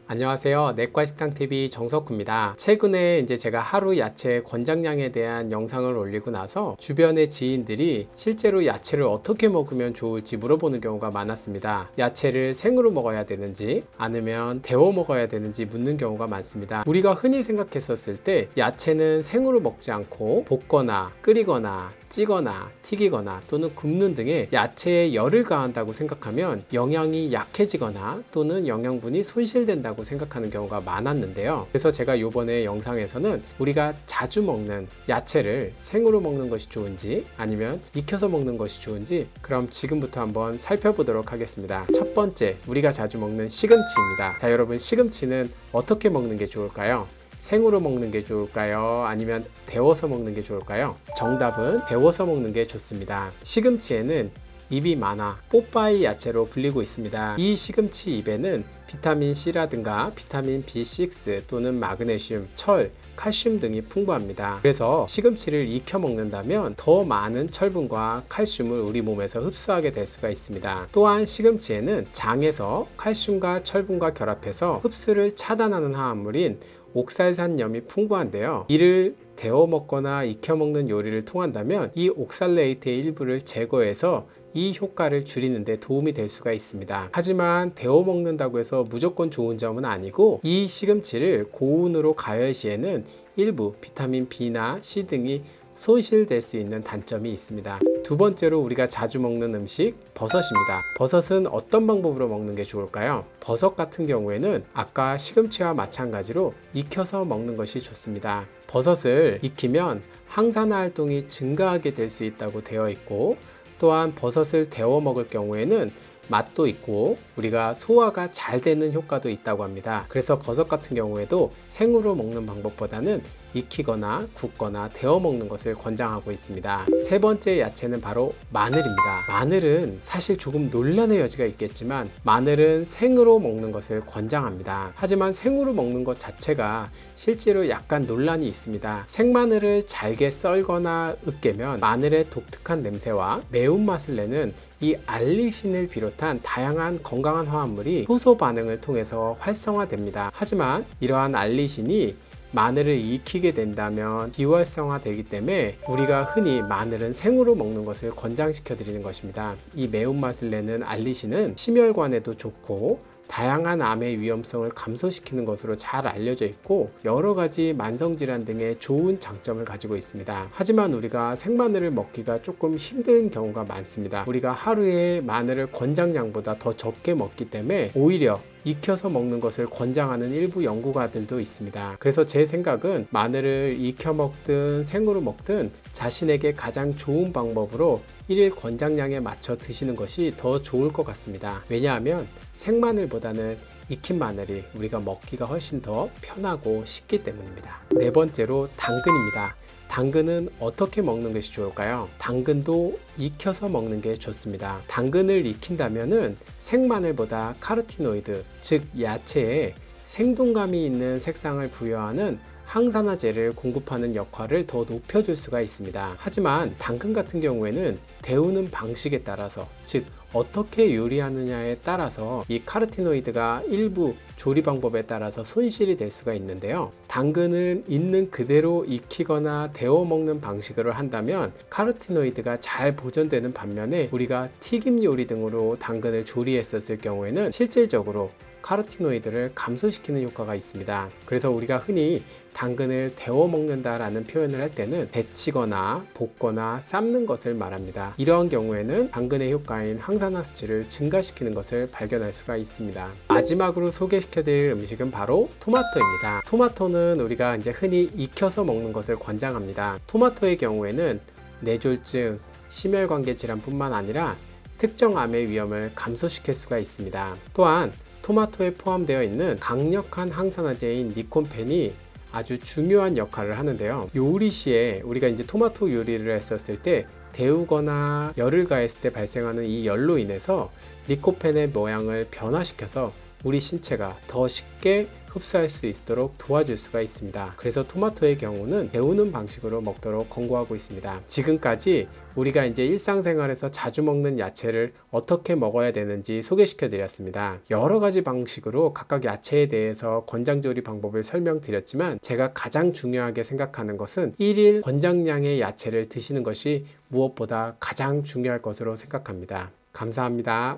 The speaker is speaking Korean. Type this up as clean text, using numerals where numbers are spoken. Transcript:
안녕하세요. 내과식당TV 정석구입니다. 최근에 제가 하루 야채 권장량에 대한 영상을 올리고 나서 주변의 지인들이 실제로 야채를 어떻게 먹으면 좋을지 물어보는 경우가 많았습니다. 야채를 생으로 먹어야 되는지 아니면 데워 먹어야 되는지 묻는 경우가 많습니다. 우리가 흔히 생각했었을 때 야채는 생으로 먹지 않고 볶거나 끓이거나 찌거나 튀기거나 또는 굽는 등의 야채에 열을 가한다고 생각하면 영양이 약해지거나 또는 영양분이 손실된다고 생각하는 경우가 많았는데요. 그래서 제가 이번에 영상에서는 우리가 자주 먹는 야채를 생으로 먹는 것이 좋은지 아니면 익혀서 먹는 것이 좋은지 그럼 지금부터 한번 살펴보도록 하겠습니다. 첫 번째, 우리가 자주 먹는 시금치입니다. 자, 여러분, 시금치는 어떻게 먹는 게 좋을까요? 생으로 먹는 게 좋을까요? 아니면 데워서 먹는 게 좋을까요? 정답은 데워서 먹는 게 좋습니다. 시금치에는 잎이 많아 뽀빠이 야채로 불리고 있습니다. 이 시금치 잎에는 비타민 C라든가 비타민 B6 또는 마그네슘, 철, 칼슘 등이 풍부합니다. 그래서 시금치를 익혀 먹는다면 더 많은 철분과 칼슘을 우리 몸에서 흡수하게 될 수가 있습니다. 또한 시금치에는 장에서 칼슘과 철분과 결합해서 흡수를 차단하는 화합물인 옥살산염이 풍부한데요. 이를 데워 먹거나 익혀 먹는 요리를 통한다면 이 옥살레이트의 일부를 제거해서 이 효과를 줄이는 데 도움이 될 수가 있습니다. 하지만 데워 먹는다고 해서 무조건 좋은 점은 아니고 이 시금치를 고온으로 가열 시에는 일부 비타민 B나 C 등이 손실될 수 있는 단점이 있습니다. 두 번째로 우리가 자주 먹는 음식, 버섯입니다. 버섯은 어떤 방법으로 먹는 게 좋을까요? 버섯 같은 경우에는 아까 시금치와 마찬가지로 익혀서 먹는 것이 좋습니다. 버섯을 익히면 항산화 활동이 증가하게 될 수 있다고 되어 있고, 또한 버섯을 데워 먹을 경우에는 맛도 있고 우리가 소화가 잘 되는 효과도 있다고 합니다. 그래서 버섯 같은 경우에도 생으로 먹는 방법보다는 익히거나 굽거나 데워 먹는 것을 권장하고 있습니다. 세 번째 야채는 바로 마늘입니다. 마늘은 사실 조금 논란의 여지가 있겠지만 마늘은 생으로 먹는 것을 권장합니다. 하지만 생으로 먹는 것 자체가 실제로 약간 논란이 있습니다. 생마늘을 잘게 썰거나 으깨면 마늘의 독특한 냄새와 매운맛을 내는 이 알리신을 비롯한 다양한 건강한 화합물이 효소 반응을 통해서 활성화됩니다. 하지만 이러한 알리신이 마늘을 익히게 된다면 비활성화 되기 때문에 우리가 흔히 마늘은 생으로 먹는 것을 권장시켜 드리는 것입니다. 이 매운맛을 내는 알리신은 심혈관에도 좋고 다양한 암의 위험성을 감소시키는 것으로 잘 알려져 있고 여러 가지 만성질환 등의 좋은 장점을 가지고 있습니다. 하지만 우리가 생마늘을 먹기가 조금 힘든 경우가 많습니다. 우리가 하루에 마늘을 권장량보다 더 적게 먹기 때문에 오히려 익혀서 먹는 것을 권장하는 일부 연구가들도 있습니다. 그래서 제 생각은 마늘을 익혀 먹든 생으로 먹든 자신에게 가장 좋은 방법으로 1일 권장량에 맞춰 드시는 것이 더 좋을 것 같습니다. 왜냐하면 생마늘보다는 익힌 마늘이 우리가 먹기가 훨씬 더 편하고 쉽기 때문입니다. 네 번째로 당근입니다. 당근은 어떻게 먹는 것이 좋을까요? 당근도 익혀서 먹는 게 좋습니다. 당근을 익힌다면은 생마늘보다 카로티노이드, 즉 야채에 생동감이 있는 색상을 부여하는 항산화제를 공급하는 역할을 더 높여줄 수가 있습니다. 하지만 당근 같은 경우에는 데우는 방식에 따라서, 즉 어떻게 요리하느냐에 따라서 이 카로티노이드가 일부 조리 방법에 따라서 손실이 될 수가 있는데요. 당근은 있는 그대로 익히거나 데워 먹는 방식으로 한다면 카로티노이드가 잘 보존되는 반면에 우리가 튀김 요리 등으로 당근을 조리했었을 경우에는 실질적으로 카로티노이드를 감소시키는 효과가 있습니다. 그래서 우리가 흔히 당근을 데워 먹는다라는 표현을 할 때는 데치거나 볶거나 삶는 것을 말합니다. 이러한 경우에는 당근의 효과인 항산화 수치를 증가시키는 것을 발견할 수가 있습니다. 마지막으로 소개시켜드릴 음식은 바로 토마토입니다. 토마토는 우리가 흔히 익혀서 먹는 것을 권장합니다. 토마토의 경우에는 뇌졸중, 심혈관계 질환뿐만 아니라 특정 암의 위험을 감소시킬 수가 있습니다. 또한 토마토에 포함되어 있는 강력한 항산화제인 니콘펜이 아주 중요한 역할을 하는데요. 요리 시에 우리가 토마토 요리를 했었을 때 데우거나 열을 가했을 때 발생하는 이 열로 인해서 리코펜의 모양을 변화시켜서 우리 신체가 더 쉽게 흡수할 수 있도록 도와줄 수가 있습니다. 그래서 토마토의 경우는 데우는 방식으로 먹도록 권고하고 있습니다. 지금까지 우리가 이제 일상생활에서 자주 먹는 야채를 어떻게 먹어야 되는지 소개시켜 드렸습니다. 여러 가지 방식으로 각각 야채에 대해서 권장 조리 방법을 설명드렸지만 제가 가장 중요하게 생각하는 것은 1일 권장량의 야채를 드시는 것이 무엇보다 가장 중요할 것으로 생각합니다. 감사합니다.